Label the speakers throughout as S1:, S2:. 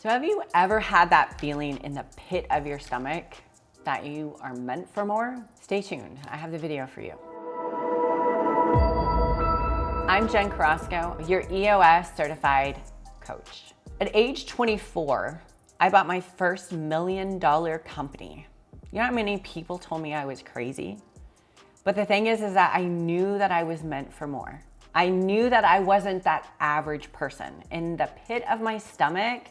S1: So have you ever had that feeling in the pit of your stomach that you are meant for more? Stay tuned, I have the video for you. I'm Jen Carrasco, your EOS certified coach. At age 24, I bought my first $1 million company. You know how many people told me I was crazy? But the thing is that I knew that I was meant for more. I knew that I wasn't that average person. In the pit of my stomach,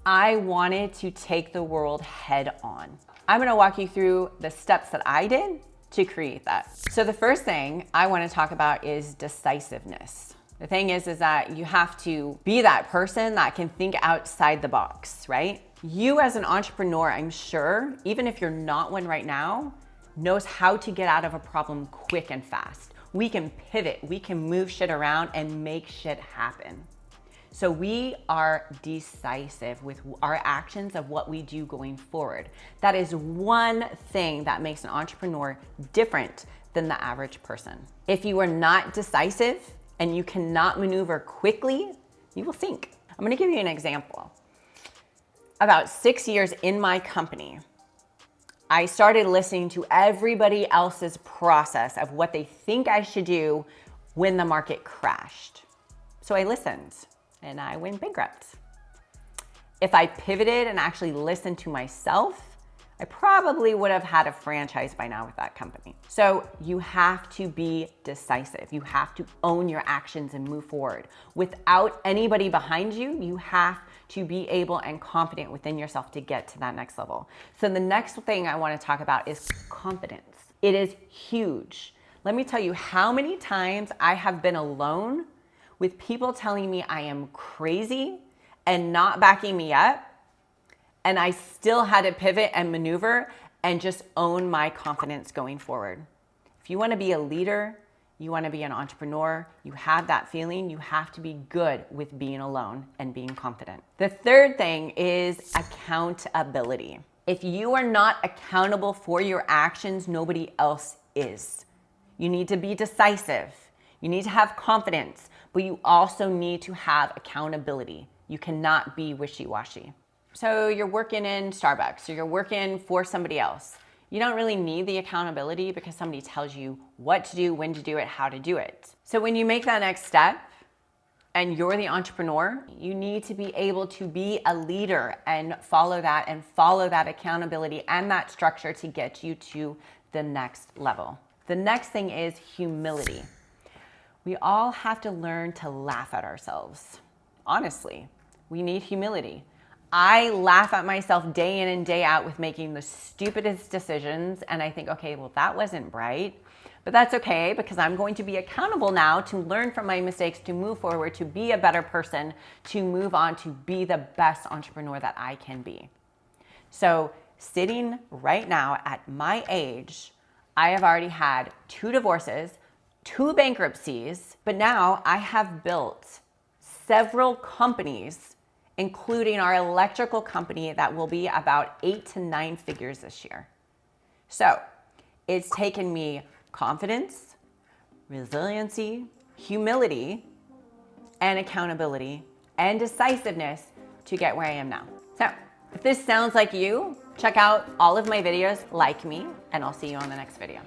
S1: I wanted to take the world head on. I'm gonna walk you through the steps that I did to create that. So the first thing I wanna talk about is decisiveness. The thing is that you have to be that person that can think outside the box, right? You as an entrepreneur, I'm sure, even if you're not one right now, knows how to get out of a problem quick and fast. We can pivot, we can move shit around and make shit happen. So we are decisive with our actions of what we do going forward. That is one thing that makes an entrepreneur different than the average person. If you are not decisive and you cannot maneuver quickly, you will sink. I'm gonna give you an example. About 6 years in my company, I started listening to everybody else's process of what they think I should do when the market crashed. So I listened and I went bankrupt. If I pivoted and actually listened to myself, I probably would have had a franchise by now with that company. So you have to be decisive. You have to own your actions and move forward. Without anybody behind you, you have to be able and confident within yourself to get to that next level. So the next thing I want to talk about is confidence. It is huge. Let me tell you how many times I have been alone with people telling me I am crazy and not backing me up. And I still had to pivot and maneuver and just own my confidence going forward. If you want to be a leader, you want to be an entrepreneur, you have that feeling, you have to be good with being alone and being confident. The third thing is accountability. If you are not accountable for your actions, nobody else is. You need to be decisive. You need to have confidence, but you also need to have accountability. You cannot be wishy-washy. So you're working in Starbucks or you're working for somebody else. You don't really need the accountability because somebody tells you what to do, when to do it, how to do it. So when you make that next step and you're the entrepreneur, you need to be able to be a leader and follow that accountability and that structure to get you to the next level. The next thing is humility. We all have to learn to laugh at ourselves. Honestly, we need humility. I laugh at myself day in and day out with making the stupidest decisions and I think, okay, well, that wasn't right, but that's okay because I'm going to be accountable now to learn from my mistakes, to move forward, to be a better person, to move on, to be the best entrepreneur that I can be. So sitting right now at my age, I have already had 2 divorces, 2 bankruptcies, but now I have built several companies, including our electrical company that will be about 8 to 9 figures this year. So it's taken me confidence, resiliency, humility, and accountability, and decisiveness to get where I am now. So if this sounds like you, check out all of my videos, like me, and I'll see you on the next video.